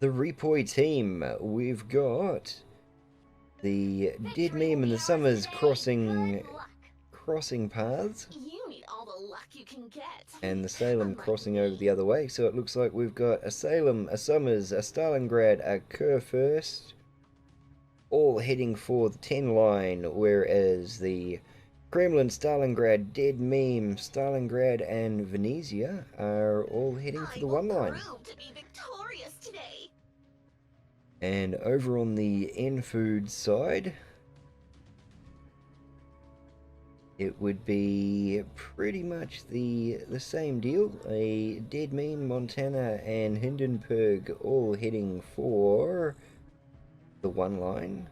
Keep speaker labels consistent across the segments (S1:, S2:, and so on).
S1: the REPOI team. We've got the Dead Meme and the Summers crossing paths.
S2: You need all the luck you can get.
S1: And the Salem crossing over the other way. So it looks like we've got a Salem, a Summers, a Stalingrad, a Kerr first, all heading for the 10 line, whereas the Kremlin, Stalingrad, Dead Meme, Stalingrad, and Venezia are all heading for the 1 line.
S2: To be victorious today.
S1: And over on the NFOOD side, it would be pretty much the same deal. A Dead Meme, Montana, and Hindenburg all heading for the 1 line,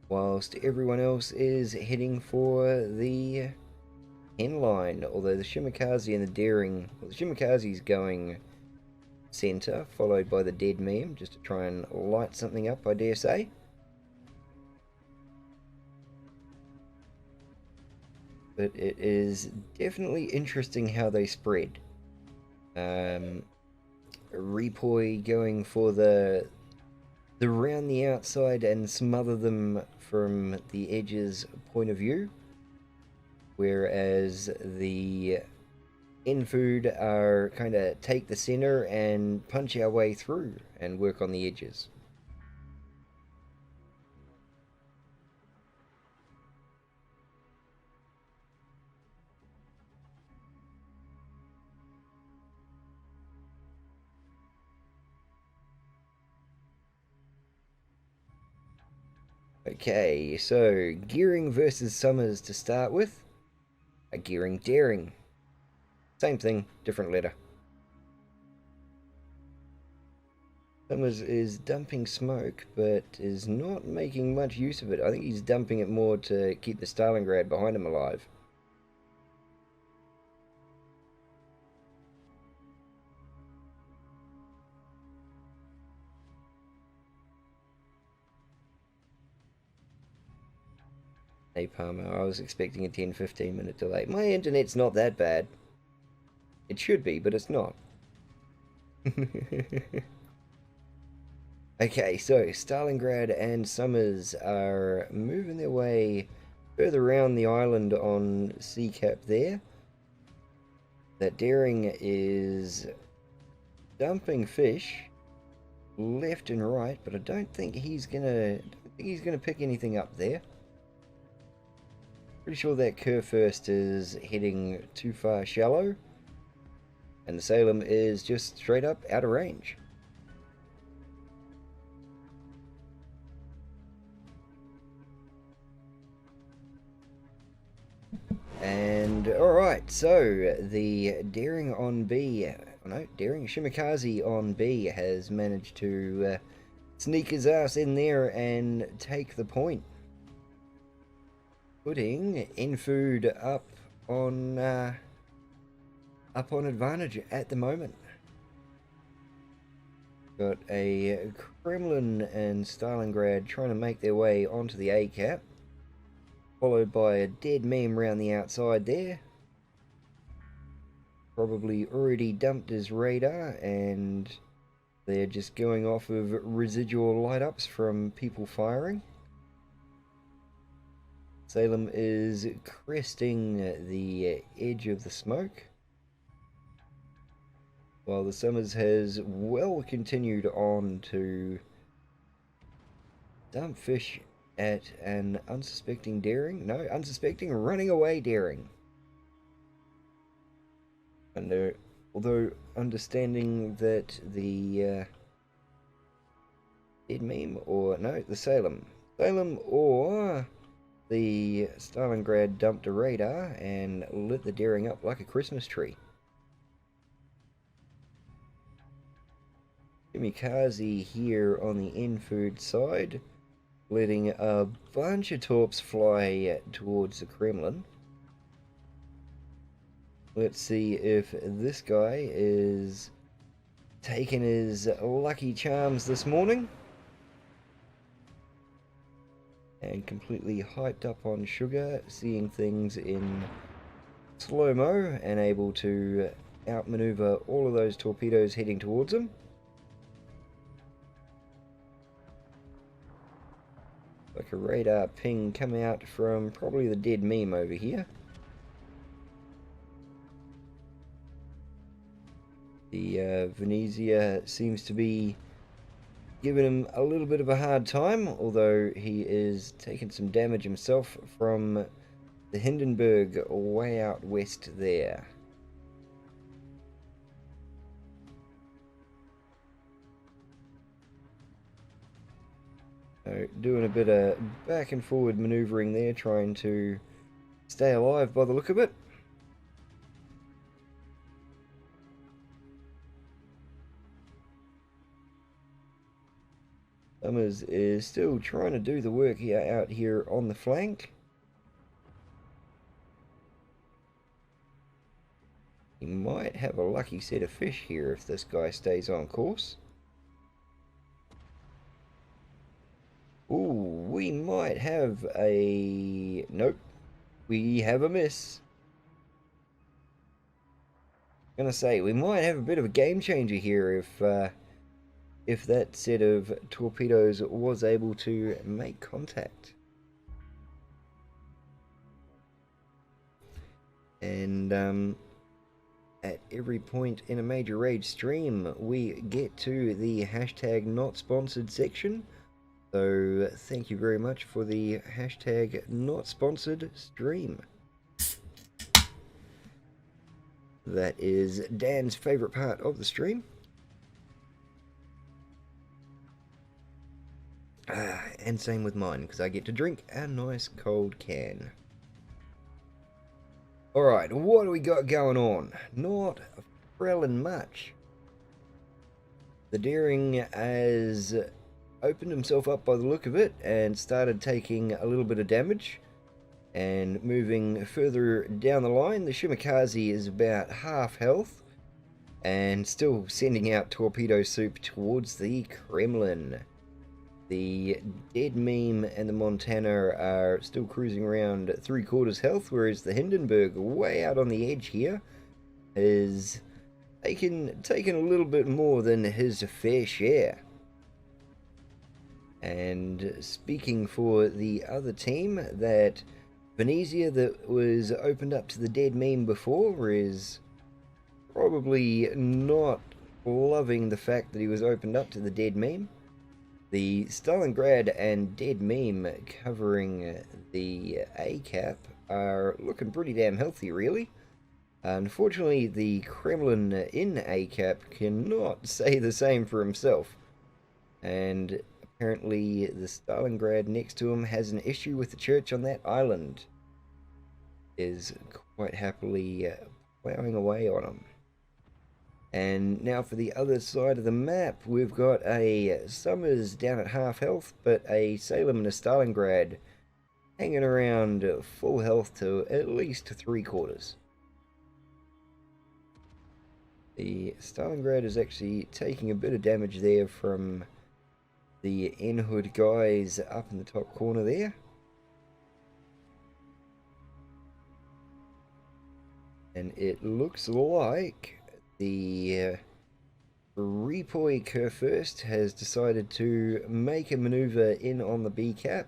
S1: whilst everyone else is heading for the 10 line, although the Shimakaze and the Daring, well, the Shimakaze's going centre, followed by the Dead Meme, just to try and light something up, I dare say. But it is definitely interesting how they spread. REPOI going for the round the outside and smother them from the edges point of view, whereas the NFOOD are kind of take the center and punch our way through and work on the edges. Okay, so Gearing versus Summers to start with. A Gearing Daring. Same thing, different letter. Summers is dumping smoke, but is not making much use of it. I think he's dumping it more to keep the Stalingrad behind him alive. Hey Palmer, I was expecting a 10-15 minute delay. My internet's not that bad. It should be, but it's not. Okay, so Stalingrad and Summers are moving their way further around the island on Sea Cap there. That Daring is dumping fish left and right, but I don't think he's gonna pick anything up there. Pretty sure that Kerr first is heading too far shallow, and the Salem is just straight up out of range. And alright, so the Daring on B, Daring Shimakaze on B has managed to sneak his ass in there and take the point, putting NFOOD up on advantage at the moment. Got a Kremlin and Stalingrad trying to make their way onto the A cap, followed by a Dead Meme around the outside there. Probably already dumped his radar, and they're just going off of residual light-ups from people firing. Salem is cresting the edge of the smoke, while the Summers has well continued on to dump fish at an unsuspecting unsuspecting running away Daring. And although understanding that the Dead Meme, or no, the Salem or the Stalingrad dumped a radar and lit the Daring up like a Christmas tree. Shimakaze here on the NFOOD side, letting a bunch of torps fly towards the Kremlin. Let's see if this guy is taking his lucky charms this morning and completely hyped up on sugar, seeing things in slow-mo and able to outmaneuver all of those torpedoes heading towards him. Like a radar ping come out from probably the dead meme over here. The Venezia seems to be giving him a little bit of a hard time, although he is taking some damage himself from the Hindenburg way out west there. So doing a bit of back and forward maneuvering there, trying to stay alive by the look of it. Summers is still trying to do the work here out here on the flank. He might have a lucky set of fish here if this guy stays on course. Ooh, we might have a... Nope. We have a miss. Gonna say, we might have a bit of a game changer here if that set of torpedoes was able to make contact. And at every point in a Major Rage stream, we get to the hashtag not sponsored section. So thank you very much for the hashtag not sponsored stream. That is Dan's favorite part of the stream. And same with mine, because I get to drink a nice cold can. Alright, what do we got going on? Not frelling much. The Daring has opened himself up by the look of it and started taking a little bit of damage. And moving further down the line, the Shimakaze is about half health and still sending out torpedo soup towards the Kremlin. The dead meme and the Montana are still cruising around 3/4 health, whereas the Hindenburg, way out on the edge here, is taking a little bit more than his fair share. And speaking for the other team, that Venezia that was opened up to the dead meme before is probably not loving the fact that he was opened up to the dead meme. The Stalingrad and dead meme covering the A cap are looking pretty damn healthy, really. Unfortunately, the Kremlin in A cap cannot say the same for himself. And apparently the Stalingrad next to him has an issue with the church on that island. Is quite happily plowing away on him. And now for the other side of the map, we've got a Summers down at half health, but a Salem and a Stalingrad hanging around full health to at least 3/4. The Stalingrad is actually taking a bit of damage there from the NFOOD guys up in the top corner there. And it looks like the REPOI Kurfürst has decided to make a maneuver in on the B cap.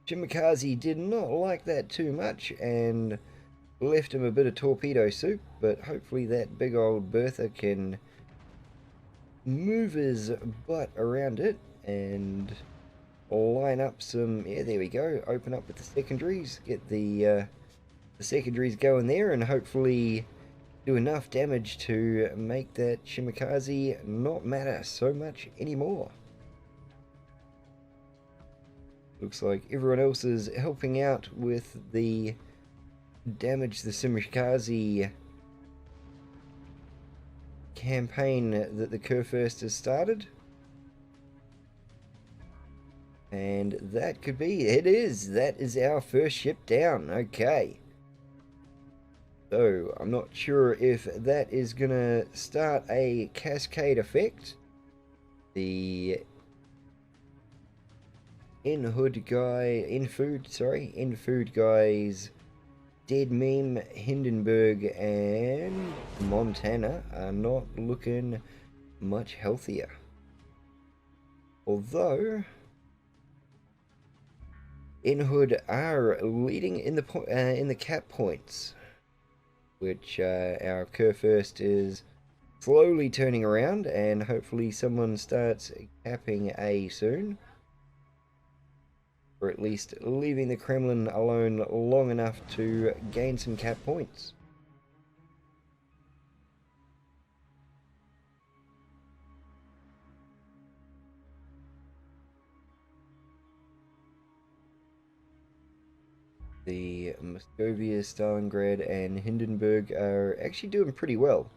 S1: Shimakaze did not like that too much and left him a bit of torpedo soup, but hopefully that big old Bertha can move his butt around it and line up some... Yeah, there we go. Open up with the secondaries, get the secondaries going there, and hopefully do enough damage to make that Shimakaze not matter so much anymore. Looks like everyone else is helping out with the damage the Shimakaze campaign that the Kurfürst has started. And that could be, it is, that is our first ship down. Okay. So, I'm not sure if that is going to start a cascade effect. The NFOOD guys, dead meme, Hindenburg and Montana are not looking much healthier. Although NFOOD are leading in the cap points, which our Kurfürst is slowly turning around, and hopefully someone starts capping A soon. Or at least leaving the Kremlin alone long enough to gain some cap points. The Moscovia, Stalingrad, and Hindenburg are actually doing pretty well.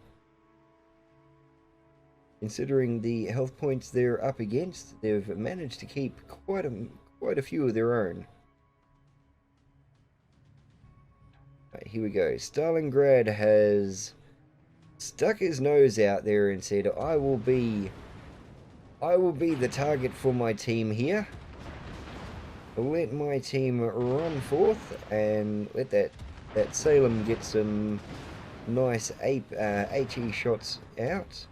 S1: Considering the health points they're up against, they've managed to keep quite a few of their own. Right, here we go. Stalingrad has stuck his nose out there and said, I will be the target for my team here. Let my team run forth and let that Salem get some nice HE shots out.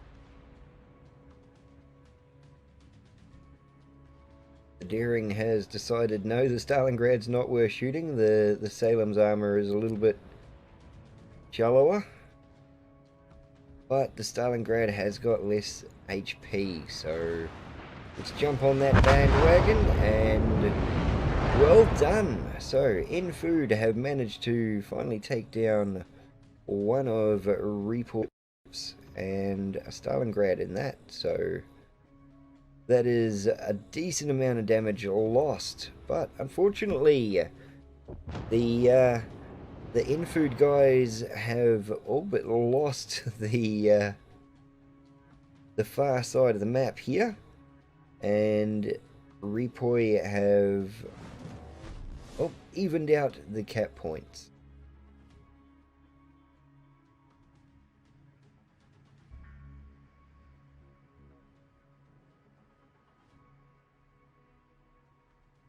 S1: The Daring has decided no, the Stalingrad's not worth shooting. The Salem's armor is a little bit shallower, but the Stalingrad has got less HP, so let's jump on that bandwagon and well done. So NFOOD have managed to finally take down one of REPOI's and a Stalingrad in that, so that is a decent amount of damage lost. But unfortunately, the NFOOD guys have all but lost the far side of the map here, and REPOI have evened out the cap points.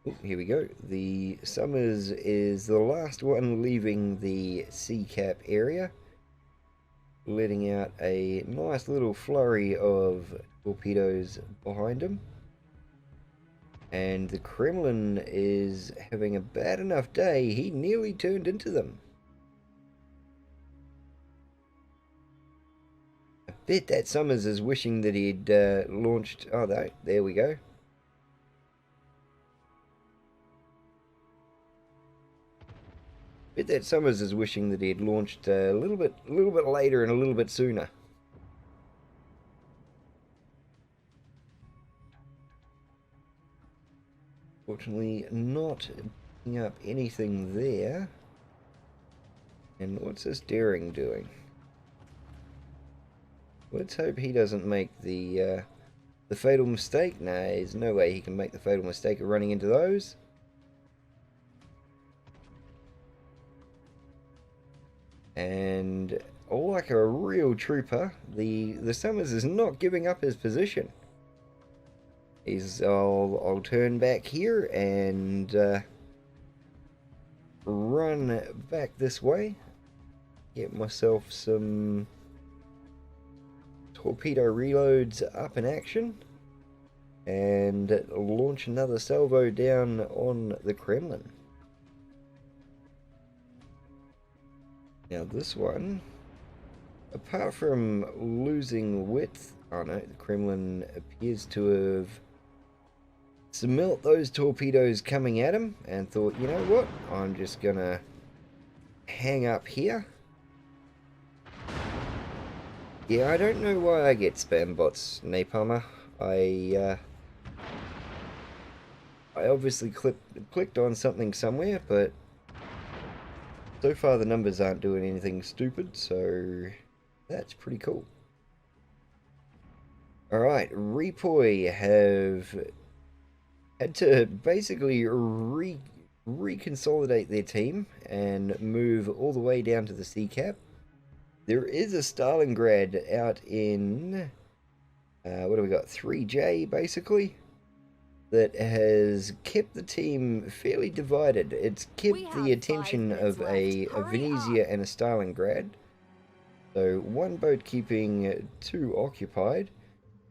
S1: Ooh, here we go. The Summers is the last one leaving the C-cap area, letting out a nice little flurry of torpedoes behind him. And the Kremlin is having a bad enough day, he nearly turned into them. I bet that Summers is wishing that he'd launched... Oh, there we go. Bet that Summers is wishing that he had launched a little bit later and a little bit sooner. Fortunately, not picking up anything there. And what's this Daring doing? Let's hope he doesn't make the fatal mistake. Nah, there's no way he can make the fatal mistake of running into those. And like a real trooper, the Summers is not giving up his position. I'll turn back here and run back this way. Get myself some torpedo reloads up in action. And launch another salvo down on the Kremlin. Now this one, apart from losing width, oh no, the Kremlin appears to have smelt those torpedoes coming at him and thought, you know what, I'm just gonna hang up here. Yeah, I don't know why I get spam bots, Napalmer. I obviously clicked on something somewhere, but so far the numbers aren't doing anything stupid, so that's pretty cool. Alright, REPOI have had to basically reconsolidate their team and move all the way down to the C-cap. There is a Stalingrad out in, what do we got, 3J basically, that has kept the team fairly divided. It's kept the attention of a Venezia and a Stalingrad. So one boat keeping two occupied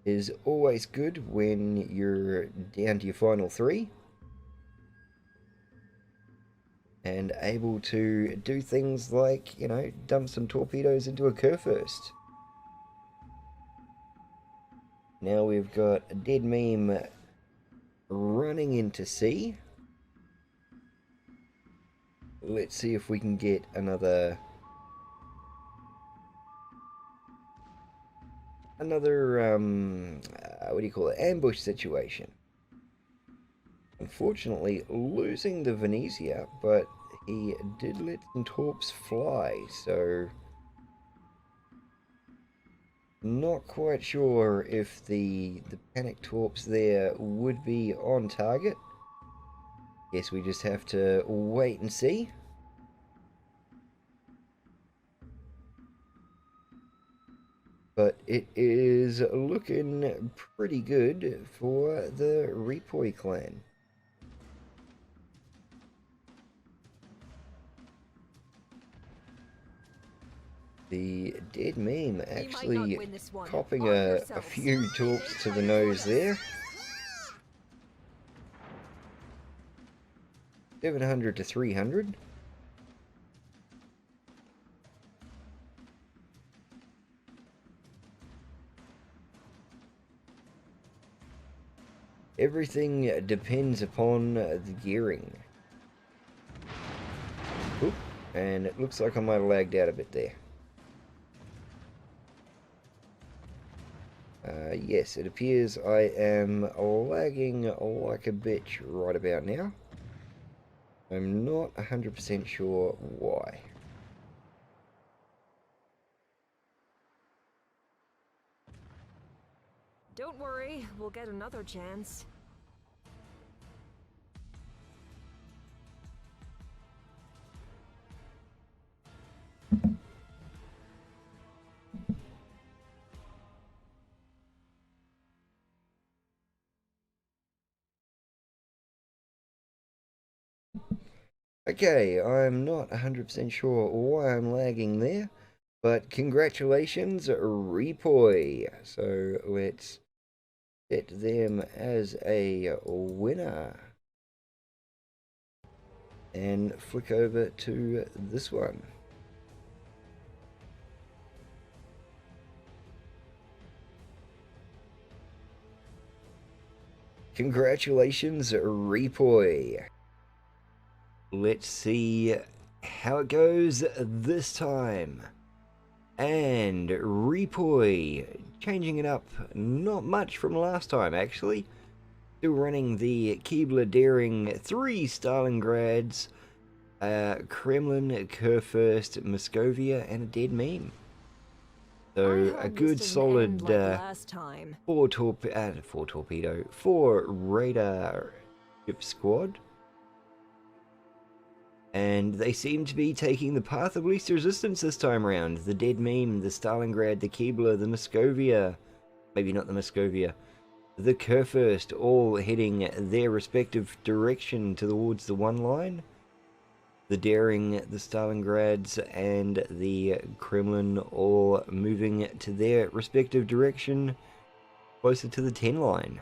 S1: is always good when you're down to your final three. and able to do things like, you know, dump some torpedoes into a Kurfürst. Now we've got a dead meme running into sea. Let's see if we can get another what do you call it, ambush situation. Unfortunately, losing the Venezia, but he did let some torps fly, so not quite sure if the panic torps there would be on target. Guess we just have to wait and see. But it is looking pretty good for the REPOI clan. The dead meme actually copping a few torps to the nose there. 700 to 300. Everything depends upon the gearing. Oop, and it looks like I might have lagged out a bit there. Yes, it appears I am lagging like a bitch right about now. I'm not 100% sure why.
S3: Don't worry, we'll get another chance.
S1: Okay, I'm not 100% sure why I'm lagging there, but congratulations, REPOI. So let's set them as a winner. And flick over to this one. Congratulations, REPOI. Let's see how it goes this time. And REPOI, changing it up not much from last time actually. Still running the Keebler Daring 3 Stalingrads, Kremlin, Kurfürst, Muscovia, and a dead meme. So a good solid four radar ship squad. And they seem to be taking the path of least resistance this time around. The dead meme, the Stalingrad, the Keebler, the Muscovia, maybe not the Muscovia, the Kurfürst, all heading their respective direction towards the one line. The Daring, the Stalingrads, and the Kremlin all moving to their respective direction closer to the 10 line.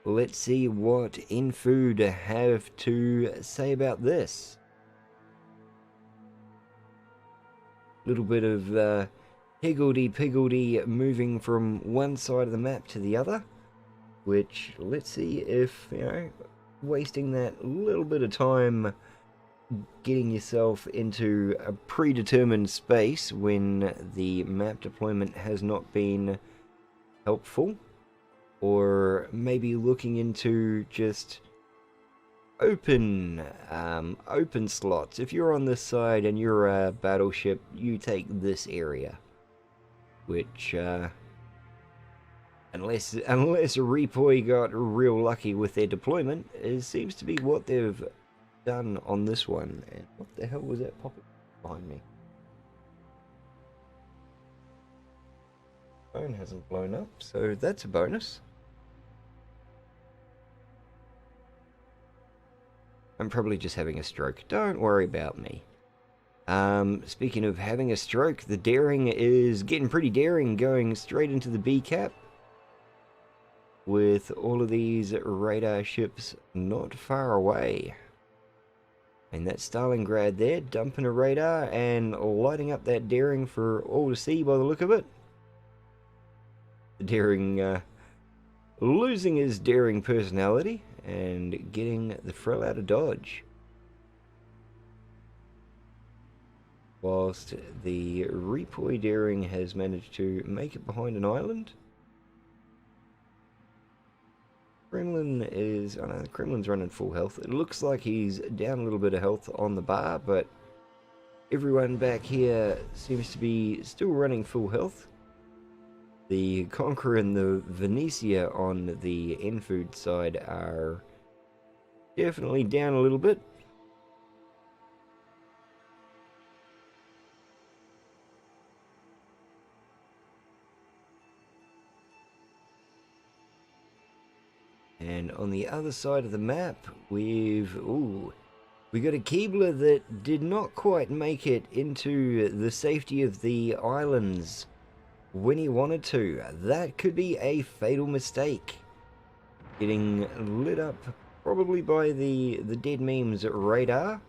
S1: Let's see what NFOOD have to say about this. Little bit of higgledy-piggledy moving from one side of the map to the other, which, let's see if, you know, wasting that little bit of time getting yourself into a predetermined space when the map deployment has not been helpful, or maybe looking into just open slots. If you're on this side and you're a battleship, you take this area, which unless REPOI got real lucky with their deployment, it seems to be what they've done on this one. And what the hell was that popping behind me? Phone hasn't blown up, so that's a bonus. I'm probably just having a stroke. Don't worry about me. Speaking of having a stroke, the Daring is getting pretty daring, going straight into the B cap with all of these radar ships not far away. And that's Stalingrad there, dumping a radar and lighting up that daring for all to see by the look of it. The daring losing his daring personality and getting the frill out of Dodge. Whilst the REPOI daring has managed to make it behind an island. Kremlin's running full health. It looks like he's down a little bit of health on the bar, but everyone back here seems to be still running full health. The Conqueror and the Venetia on the NFOOD side are definitely down a little bit. And on the other side of the map, we got a Keebler that did not quite make it into the safety of the islands when he wanted to. That could be a fatal mistake. Getting lit up probably by the dead memes radar,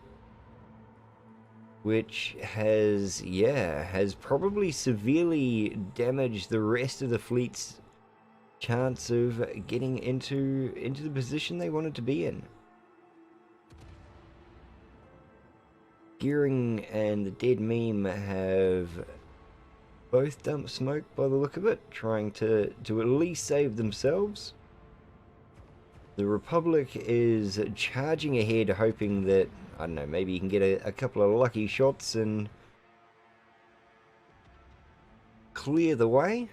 S1: which has probably severely damaged the rest of the fleet's chance of getting into the position they wanted to be in. Gearing and the dead meme have both dumped smoke by the look of it, trying to at least save themselves. The Republic is charging ahead, hoping that, I don't know, maybe you can get a couple of lucky shots and clear the way.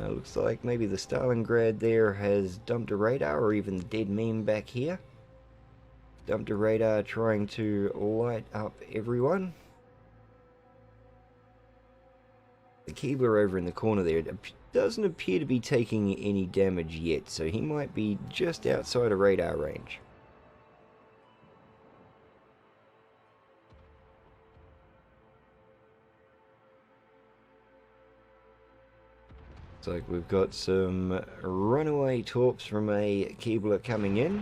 S1: Looks like maybe the Stalingrad there has dumped a radar, or even the dead meme back here. Dumped a radar trying to light up everyone. The Keebler over in the corner there doesn't appear to be taking any damage yet, so he might be just outside of radar range. Looks like we've got some runaway torps from a Keebler coming in.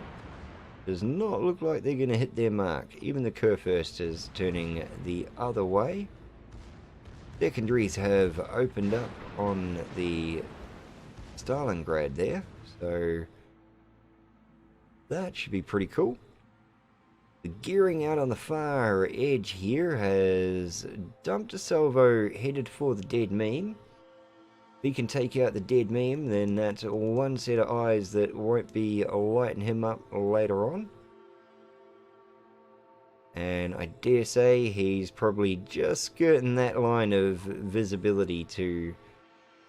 S1: Does not look like they're going to hit their mark. Even the Kurfürst is turning the other way. Secondaries have opened up on the Stalingrad there, so that should be pretty cool. The gearing out on the far edge here has dumped a salvo headed for the dead meme. If he can take out the dead meme, then that's one set of eyes that won't be lighting him up later on. And I dare say he's probably just skirting that line of visibility to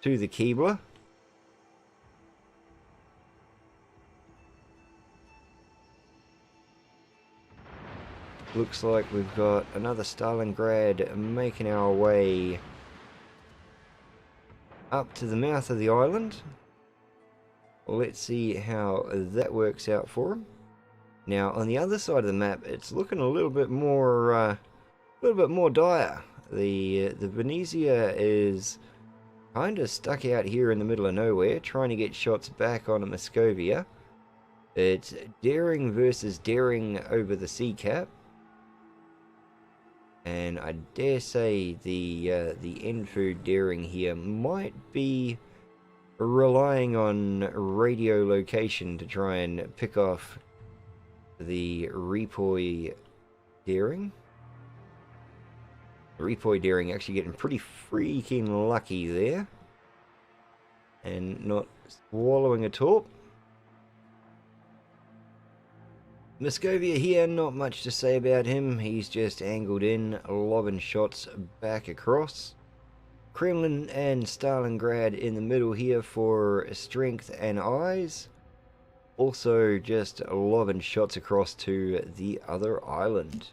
S1: the Keebler. Looks like we've got another Stalingrad making our way up to the mouth of the island. Let's see how that works out for him. Now, on the other side of the map, it's looking a little bit more dire. The Venetia is kind of stuck out here in the middle of nowhere, trying to get shots back on a Moscovia. It's daring versus daring over the sea cap. And I dare say the NFOOD daring here might be relying on radio location to try and pick off the REPOI daring. The REPOI daring actually getting pretty freaking lucky there. And not swallowing a torp. Moscovia here, not much to say about him. He's just angled in, lobbing shots back across. Kremlin and Stalingrad in the middle here for strength and eyes. Also just lobbing shots across to the other island.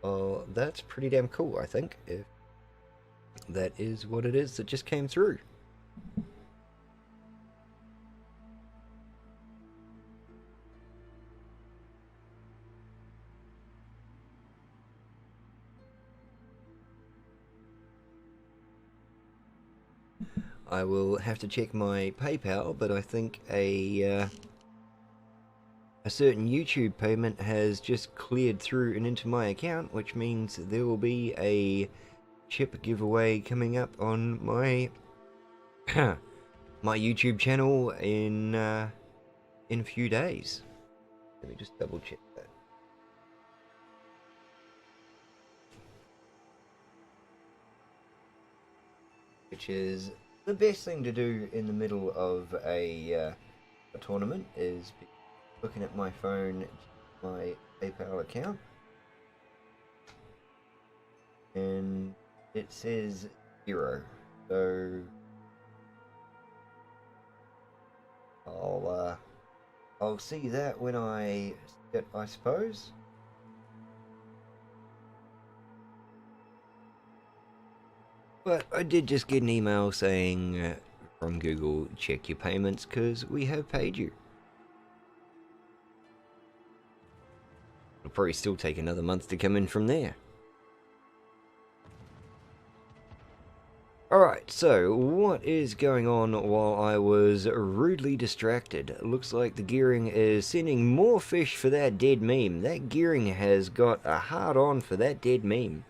S1: Oh, that's pretty damn cool, I think, if that is what it is that just came through. I will have to check my PayPal, but I think a certain YouTube payment has just cleared through and into my account, which means there will be a chip giveaway coming up on my my YouTube channel in a few days. Let me just double check that. Which is the best thing to do in the middle of a tournament, is looking at my phone, my PayPal account, and it says 0. So I'll see that when I suppose. But I did just get an email saying from Google, check your payments because we have paid you. It'll probably still take another month to come in from there. Alright, so what is going on while I was rudely distracted? Looks like the gearing is sending more fish for that dead meme. That gearing has got a hard on for that dead meme.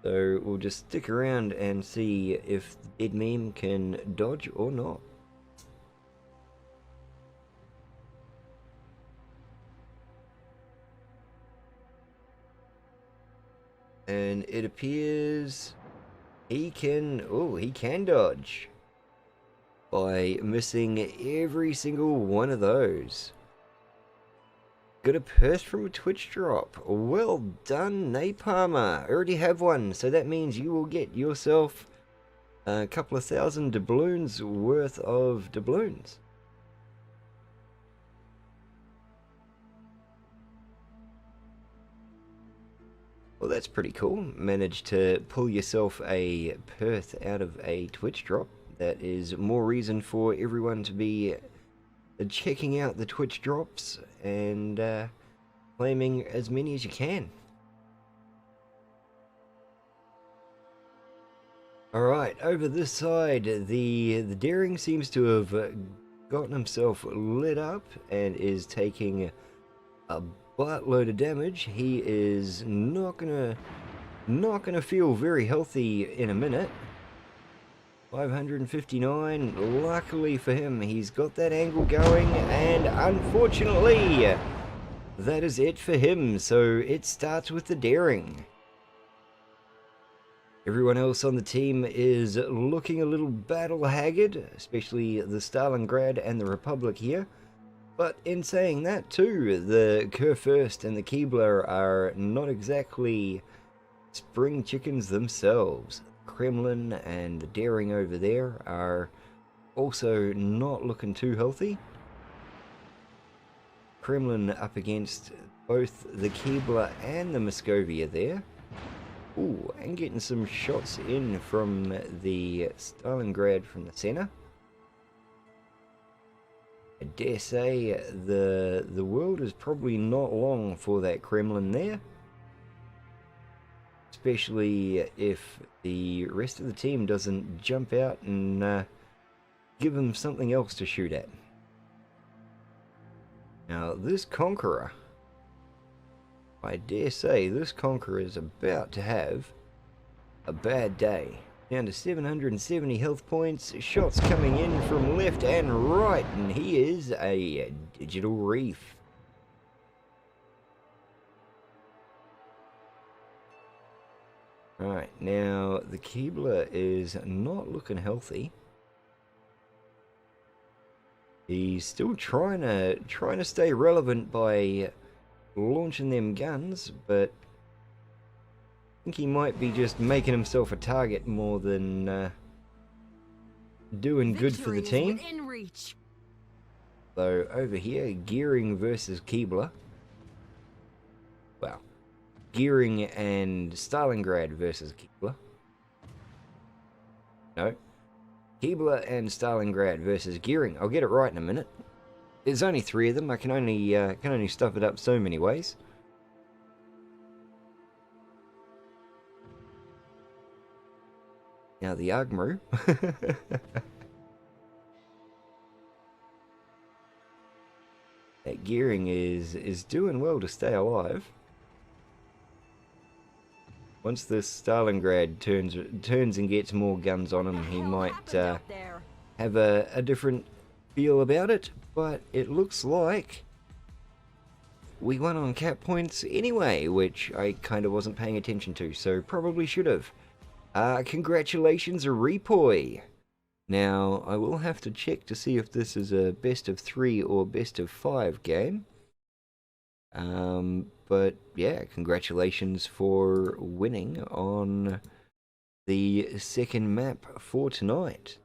S1: So we'll just stick around and see if the dead meme can dodge or not. And it appears he can dodge by missing every single one of those. Got a purse from a Twitch drop. Well done, Napalmer. Already have one, so that means you will get yourself a couple of thousand doubloons worth of doubloons. Well, that's pretty cool. Managed to pull yourself a purse out of a Twitch drop. That is more reason for everyone to be checking out the Twitch drops and claiming as many as you can. Alright, over this side, the Daring seems to have gotten himself lit up and is taking a buttload of damage. He is not gonna feel very healthy in a minute. 559, luckily for him, he's got that angle going, and unfortunately, that is it for him, so it starts with the Daring. Everyone else on the team is looking a little battle-haggard, especially the Stalingrad and the Republic here. But in saying that too, the Kurfürst and the Keebler are not exactly spring chickens themselves. Kremlin and the Daring over there are also not looking too healthy. Kremlin up against both the Keebler and the Muscovia there. Ooh, and getting some shots in from the Stalingrad from the center. I dare say the world is probably not long for that Kremlin there. Especially if the rest of the team doesn't jump out and give them something else to shoot at. Now this Conqueror, I dare say this Conqueror is about to have a bad day. Down to 770 health points, shots coming in from left and right, and he is a digital reef. Right, now the Keebler is not looking healthy. He's still trying to stay relevant by launching them guns, but I think he might be just making himself a target more than doing good for the team. So over here, Gearing versus Keebler. Well, Gearing and Stalingrad versus Keebler. No. Keebler and Stalingrad versus Gearing. I'll get it right in a minute. There's only 3 of them. I can only stuff it up so many ways. Now the Agmu. That gearing is doing well to stay alive. Once this Stalingrad turns and gets more guns on him, he might have a different feel about it. But it looks like we won on cap points anyway, which I kind of wasn't paying attention to, so probably should have. Congratulations, REPOI! Now, I will have to check to see if this is a best of 3 or best of 5 game. But yeah, congratulations for winning on the second map for tonight.